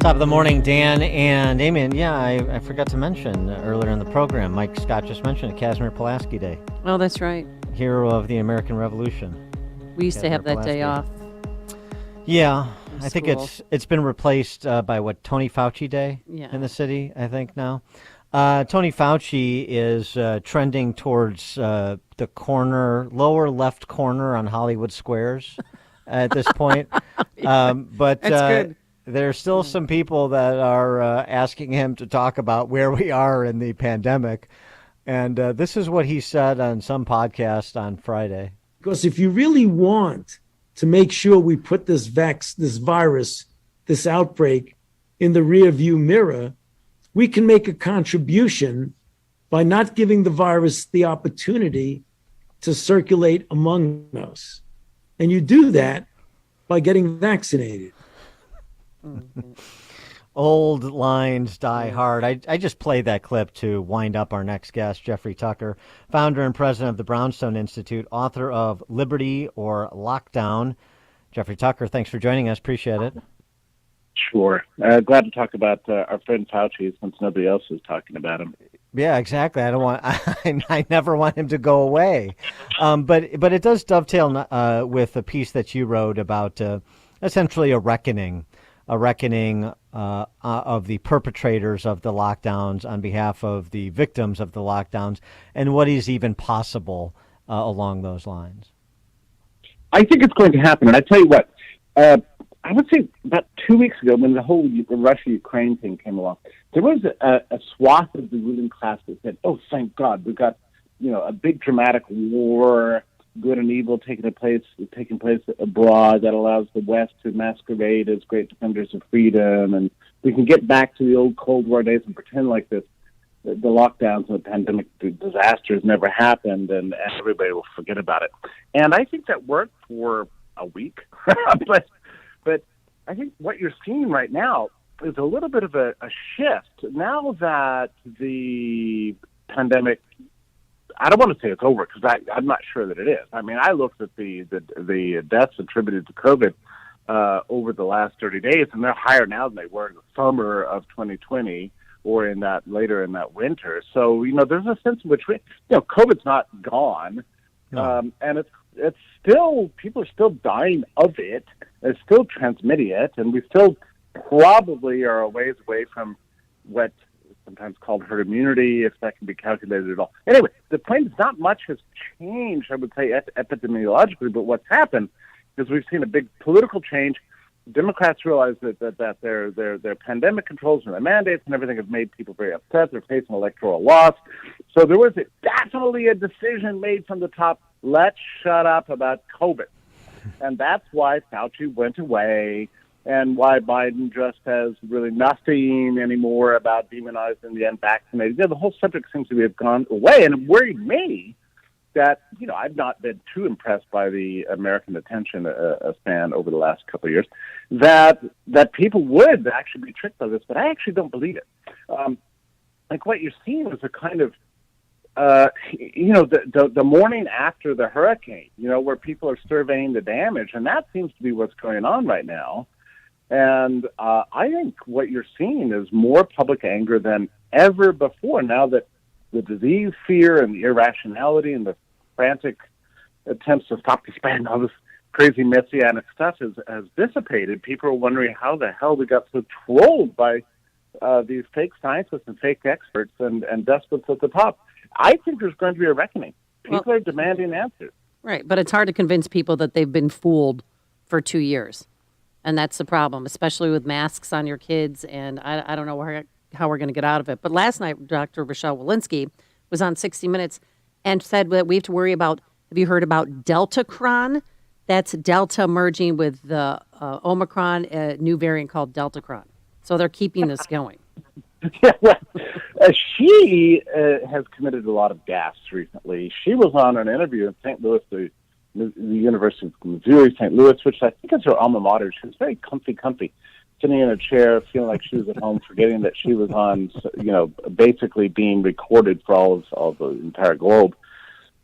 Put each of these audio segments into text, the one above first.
Top of the morning, Dan and Amy. And yeah, I forgot to mention earlier in the program, Mike Scott just mentioned it, Casimir Pulaski Day. Oh, that's right. Hero of the American Revolution. We used to have that day off. Yeah, I think it's been replaced by Tony Fauci Day in the city, I think now. Tony Fauci is trending towards the lower left corner on Hollywood Squares at this point. But that's good. There's still some people that are asking him to talk about where we are in the pandemic. And this is what he said on some podcast on Friday. Because if you really want to make sure we put this virus, this outbreak in the rearview mirror, we can make a contribution by not giving the virus the opportunity to circulate among us. And you do that by getting vaccinated. Old lines die hard. I just played that clip to wind up our next guest, Jeffrey Tucker, founder and president of the Brownstone Institute, author of Liberty or Lockdown. Jeffrey Tucker, thanks for joining us. Appreciate it. Sure. Glad to talk about our friend Fauci since nobody else is talking about him. Yeah, exactly. I never want him to go away. But it does dovetail with a piece that you wrote about essentially a reckoning of the perpetrators of the lockdowns on behalf of the victims of the lockdowns, and what is even possible along those lines. I think it's going to happen, and I tell you what, I would say about 2 weeks ago when the whole Russia-Ukraine thing came along, there was a swath of the ruling class that said, oh, thank God, we've got a big dramatic war, good and evil taking place abroad that allows the West to masquerade as great defenders of freedom, and we can get back to the old Cold War days and pretend like the lockdowns and the pandemic disasters never happened, and everybody will forget about it. And I think that worked for a week, but I think what you're seeing right now is a little bit of a shift now that the pandemic, I don't want to say it's over because I'm not sure that it is. I mean, I looked at the deaths attributed to COVID over the last 30 days, and they're higher now than they were in the summer of 2020 or later in that winter. So, there's a sense in which COVID's not gone, and it's still, people are still dying of it. They're still transmitting it, and we still probably are a ways away from what sometimes called herd immunity, if that can be calculated at all. Anyway, the point is not much has changed, I would say, epidemiologically, but what's happened is we've seen a big political change. Democrats realize that their pandemic controls and their mandates and everything have made people very upset. They're facing electoral loss. So there was definitely a decision made from the top, let's shut up about COVID. And that's why Fauci went away, and why Biden just has really nothing anymore about demonizing the unvaccinated. The whole subject seems to have gone away, and it worried me that, I've not been too impressed by the American attention span over the last couple of years, that people would actually be tricked by this, but I actually don't believe it. Like what you're seeing is a kind of, the morning after the hurricane, where people are surveying the damage, and that seems to be what's going on right now. And I think what you're seeing is more public anger than ever before. Now that the disease fear and the irrationality and the frantic attempts to stop the spread and all this crazy messianic stuff has dissipated, people are wondering how the hell we got so trolled by these fake scientists and fake experts and despots at the top. I think there's going to be a reckoning. People are demanding answers. Right, but it's hard to convince people that they've been fooled for 2 years. And that's the problem, especially with masks on your kids. And I don't know how we're going to get out of it. But last night, Dr. Rochelle Walensky was on 60 Minutes and said that we have to worry about, have you heard about Deltacron? That's Delta merging with the Omicron, a new variant called Deltacron. So they're keeping this going. She has committed a lot of gaffes recently. She was on an interview in St. Louis, the University of Missouri, St. Louis, which I think is her alma mater. She was very comfy, sitting in a chair, feeling like she was at home, forgetting that she was on, basically being recorded for all the entire globe.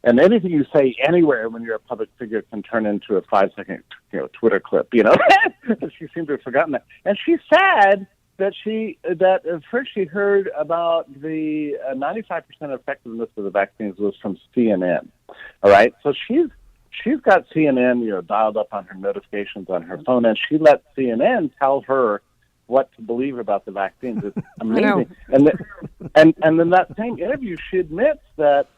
And anything you say anywhere when you're a public figure can turn into a 5-second, Twitter clip, She seemed to have forgotten that. And she said first she heard about the 95% effectiveness of the vaccines was from CNN. All right, so she's got CNN, dialed up on her notifications on her phone, and she let CNN tell her what to believe about the vaccines. It's amazing. And then that same interview, she admits that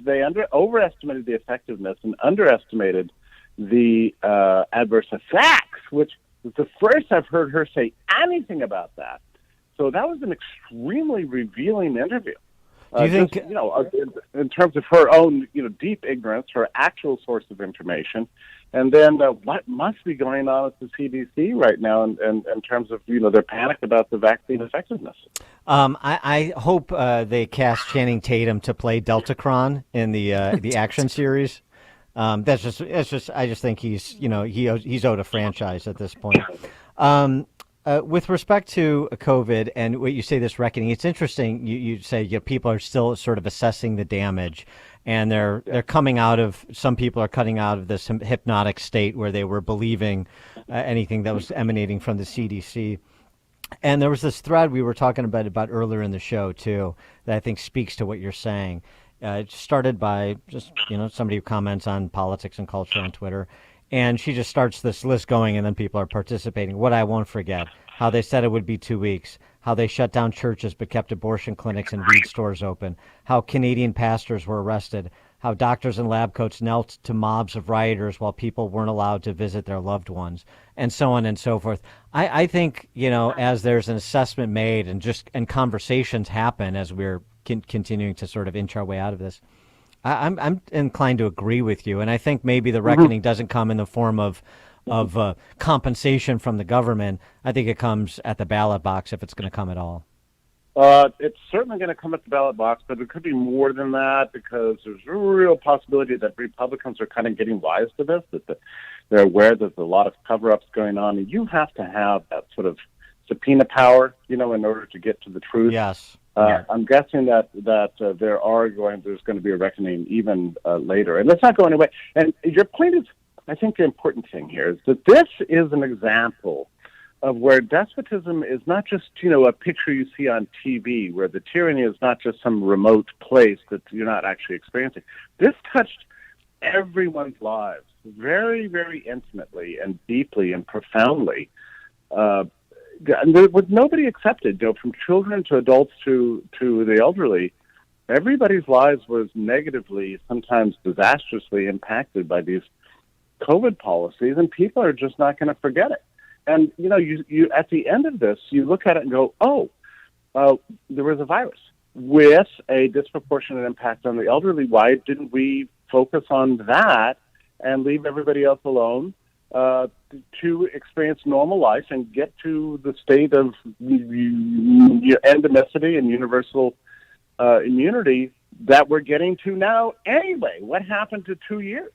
they overestimated the effectiveness and underestimated the adverse effects, which is the first I've heard her say anything about that. So that was an extremely revealing interview. Do you think, in terms of her own, deep ignorance, her actual source of information, and then what must be going on at the CDC right now in terms of, their panic about the vaccine effectiveness? I hope they cast Channing Tatum to play Deltacron in the action series. I just think he's owed a franchise at this point. With respect to COVID and what you say, this reckoning, it's interesting. You say people are still sort of assessing the damage, and they're coming out of. Some people are cutting out of this hypnotic state where they were believing anything that was emanating from the CDC. And there was this thread we were talking about earlier in the show too that I think speaks to what you're saying. It started by just somebody who comments on politics and culture on Twitter. And she just starts this list going, and then people are participating. What I won't forget, how they said it would be 2 weeks, how they shut down churches but kept abortion clinics and weed stores open, how Canadian pastors were arrested, how doctors in lab coats knelt to mobs of rioters while people weren't allowed to visit their loved ones, and so on and so forth. I think, as there's an assessment made and conversations happen as we're continuing to sort of inch our way out of this, I'm inclined to agree with you, and I think maybe the reckoning doesn't come in the form of compensation from the government. I think it comes at the ballot box, if it's going to come at all. It's certainly going to come at the ballot box, but it could be more than that, because there's a real possibility that Republicans are kind of getting wise to this, that they're aware that there's a lot of cover-ups going on, and you have to have that sort of subpoena power, in order to get to the truth. Yes. I'm guessing that there's going to be a reckoning even later, and let's not go anyway. And your point is, I think the important thing here is that this is an example of where despotism is not just, a picture you see on TV, where the tyranny is not just some remote place that you're not actually experiencing. This touched everyone's lives very, very intimately and deeply and profoundly. And there was nobody accepted, from children to adults to the elderly. Everybody's lives was negatively, sometimes disastrously impacted by these COVID policies, and people are just not going to forget it. And, you at the end of this, you look at it and go, there was a virus with a disproportionate impact on the elderly. Why didn't we focus on that and leave everybody else alone to experience normal life and get to the state of endemicity and universal immunity that we're getting to now anyway? What happened to 2 years,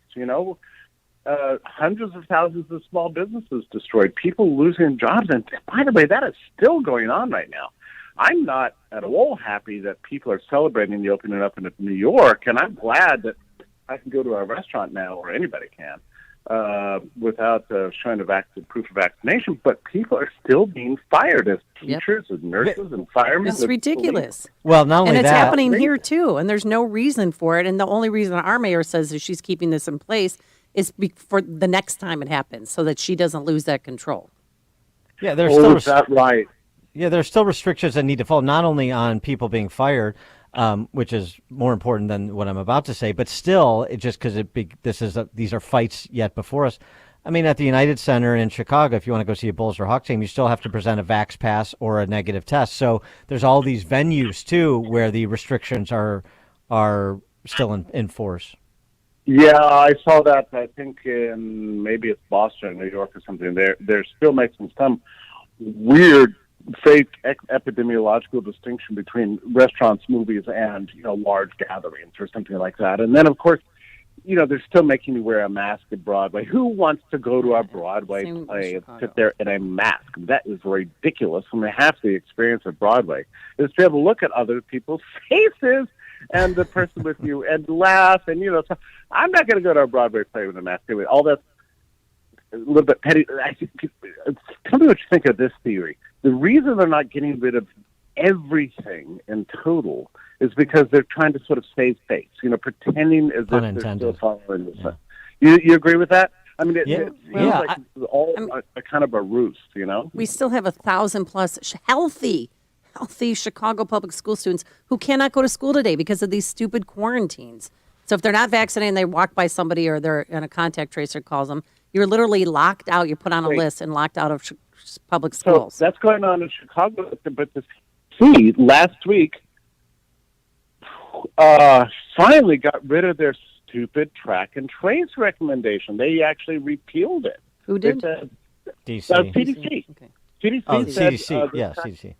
hundreds of thousands of small businesses destroyed, people losing jobs. And by the way, that is still going on right now. I'm not at all happy that people are celebrating the opening up in New York, and I'm glad that I can go to a restaurant now, or anybody can, without showing proof of vaccination. But people are still being fired as teachers and nurses and firemen. It's ridiculous. Well, not only and it's that, happening here too, and there's no reason for it. And the only reason our mayor says that she's keeping this in place is for the next time it happens, so that she doesn't lose that control. Yeah, there's is that right? Yeah, there's still restrictions that need to fall, not only on people being fired, which is more important than what I'm about to say, but still, these are fights yet before us. I mean, at the United Center in Chicago, if you want to go see a Bulls or Hawks game, you still have to present a vax pass or a negative test. So there's all these venues too where the restrictions are still in force. Yeah, I saw that. I think maybe it's Boston, New York, or something. They're still making some weird, fake epidemiological distinction between restaurants, movies, and large gatherings or something like that. And then, of course, they're still making you wear a mask at Broadway. Who wants to go to a Broadway play and sit there in a mask? That is ridiculous. I mean, half the experience of Broadway is to be able to look at other people's faces and the person with you and laugh. And, so I'm not going to go to a Broadway play with a mask. All that. a little bit petty. Tell me what you think of this theory. The reason they're not getting rid of everything in total is because they're trying to sort of save face, pretending as if they're still following this. Yeah. You agree with that? I mean, it seems like it's all a kind of a roost, We still have 1,000+ healthy Chicago public school students who cannot go to school today because of these stupid quarantines. So if they're not vaccinated and they walk by somebody or they're in a contact tracer calls them, you're literally locked out. You're put on a list and locked out of public schools. So that's going on in Chicago. But see, last week, finally got rid of their stupid track and trace recommendation. They actually repealed it. Who did? DC. CDC. Okay. CDC said, CDC. CDC.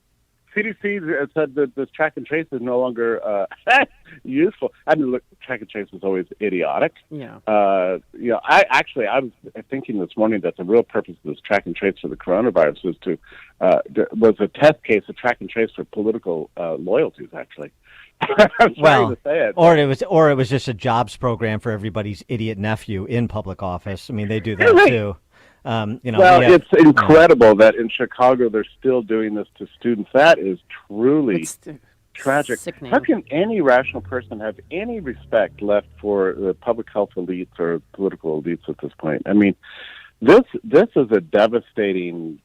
CDC said that this track and trace is no longer useful. I mean, look, track and trace was always idiotic. Yeah. I was thinking this morning that the real purpose of this track and trace for the coronavirus was a test case of track and trace for political loyalties. Actually, I'm trying to say it. Or it was just a jobs program for everybody's idiot nephew in public office. I mean, they do that too. It's incredible that in Chicago they're still doing this to students. That is truly tragic. Sickening. How can any rational person have any respect left for the public health elites or political elites at this point? I mean, this is a devastating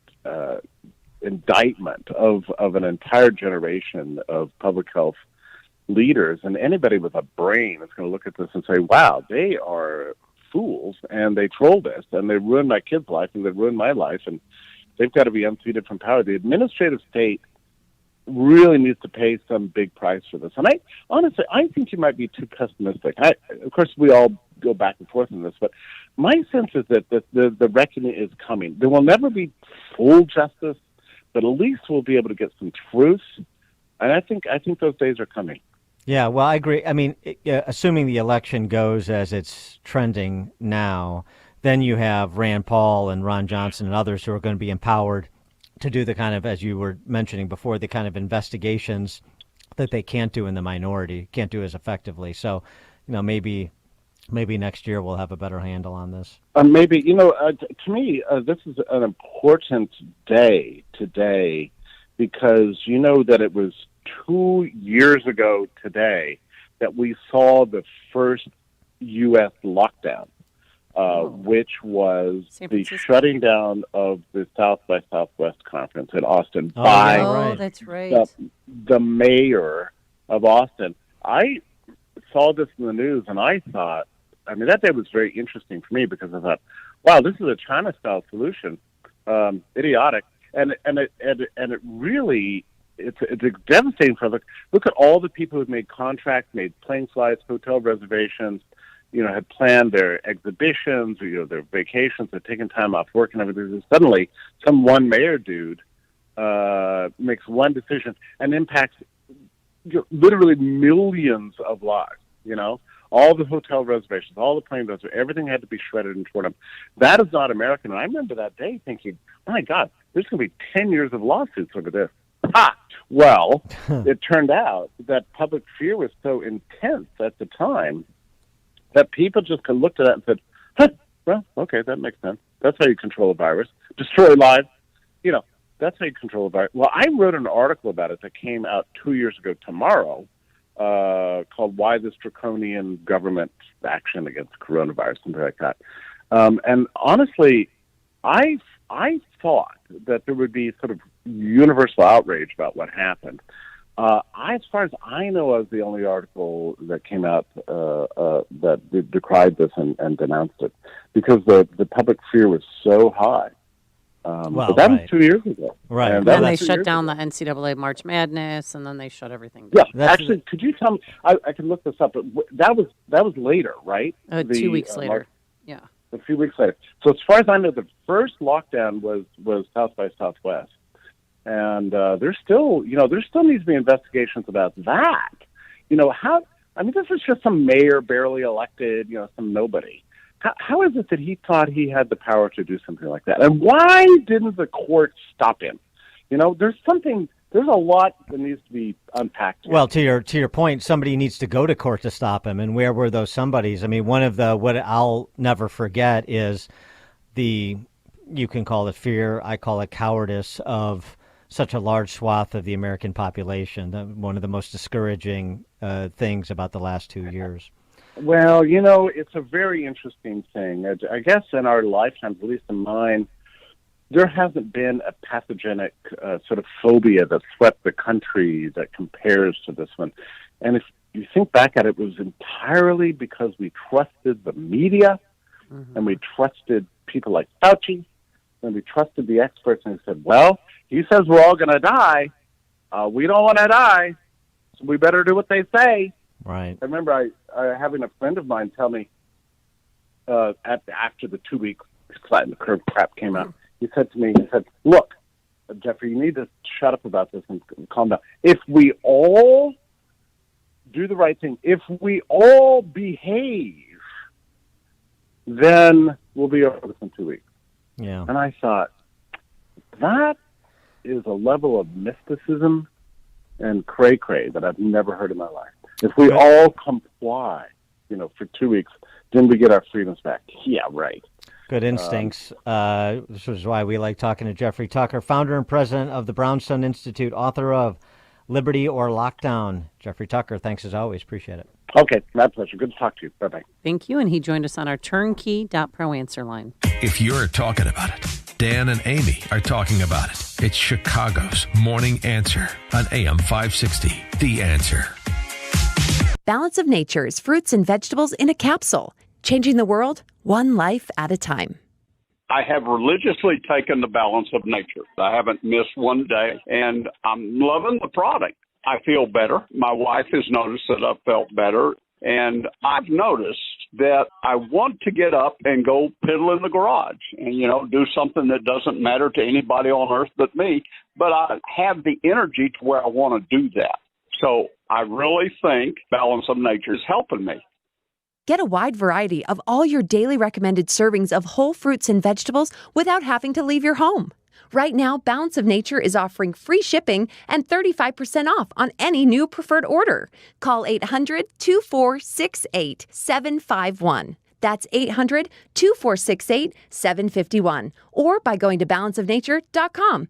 indictment of an entire generation of public health leaders, and anybody with a brain is going to look at this and say, wow, they are fools, and they trolled us, and they ruined my kid's life, and they ruined my life, and they've got to be unseated from power. The administrative state really needs to pay some big price for this. And I think you might be too pessimistic. Of course, we all go back and forth on this, but my sense is that the reckoning is coming. There will never be full justice, but at least we'll be able to get some truth. And I think those days are coming. Yeah, well, I agree. I mean, assuming the election goes as it's trending now, then you have Rand Paul and Ron Johnson and others who are going to be empowered to do the kind of, as you were mentioning before, the kind of investigations that they can't do in the minority, can't do as effectively. So, maybe next year we'll have a better handle on this. Maybe, to me, this is an important day today because that it was 2 years ago today that we saw the first U.S. lockdown, which was the shutting down of the South by Southwest conference in Austin by that's right. the mayor of Austin. I saw this in the news, and I thought, that day was very interesting for me because I thought, wow, this is a China-style solution, idiotic, and it really. It's devastating for look at all the people who've made contracts, made plane flights, hotel reservations, had planned their exhibitions, their vacations, had taken time off work and everything. And suddenly, some one mayor dude makes one decision and impacts literally millions of lives. All the hotel reservations, all the plane reservations, everything had to be shredded and torn up. That is not American. And I remember that day thinking, my God, there's going to be 10 years of lawsuits over this. Ha! Well, it turned out that public fear was so intense at the time that people just looked at that and said, well, okay, that makes sense. That's how you control a virus. Destroy lives. That's how you control a virus. Well, I wrote an article about it that came out 2 years ago tomorrow called Why This Draconian Government Action Against Coronavirus, something like that. And honestly, I thought that there would be sort of universal outrage about what happened. As far as I know, I was the only article that came out that decried this and denounced it because the public fear was so high. But that was 2 years ago. Right. And then they shut down the NCAA March Madness, and then they shut everything down. Yeah, actually, could you tell me? I can look this up, but that was later, right? 2 weeks later. Yeah. A few weeks later. So as far as I know, the first lockdown was South by Southwest, and there still needs to be investigations about that. This is just some mayor barely elected, some nobody. How is it that he thought he had the power to do something like that? And why didn't the court stop him? There's a lot that needs to be unpacked here. Well, to your point, somebody needs to go to court to stop him. And where were those somebodies? One of what I'll never forget is you can call it fear, I call it cowardice of such a large swath of the American population. One of the most discouraging things about the last 2 years. Well, it's a very interesting thing. I guess in our lifetimes, at least in mine, there hasn't been a pathogenic sort of phobia that swept the country that compares to this one. And if you think back at it, it was entirely because we trusted the media, and we trusted people like Fauci, and we trusted the experts, and we said, well, he says we're all going to die. We don't want to die, so we better do what they say. Right. I remember having a friend of mine tell me after the 2-week flatten the curve crap came out, he said to me, look, Jeffrey, you need to shut up about this and calm down. If we all do the right thing, if we all behave, then we'll be over this in 2 weeks. Yeah. And I thought, that is a level of mysticism and cray-cray that I've never heard in my life. If we all comply, for 2 weeks, then we get our freedoms back. Yeah, right. Good instincts. This is why we like talking to Jeffrey Tucker, founder and president of the Brownstone Institute, author of Liberty or Lockdown. Jeffrey Tucker, thanks as always. Appreciate it. Okay, my pleasure. Good to talk to you. Bye-bye. Thank you. And he joined us on our turnkey.pro answer line. If you're talking about it, Dan and Amy are talking about it. It's Chicago's Morning Answer on AM 560. The Answer. Balance of Nature's fruits and vegetables in a capsule, changing the world one life at a time. I have religiously taken the Balance of Nature. I haven't missed one day, and I'm loving the product. I feel better. My wife has noticed that I've felt better, and I've noticed that I want to get up and go piddle in the garage and, do something that doesn't matter to anybody on earth but me, but I have the energy to where I want to do that. So I really think Balance of Nature is helping me. Get a wide variety of all your daily recommended servings of whole fruits and vegetables without having to leave your home. Right now, Balance of Nature is offering free shipping and 35% off on any new preferred order. Call 800-2468-751. That's 800-2468-751. Or by going to balanceofnature.com.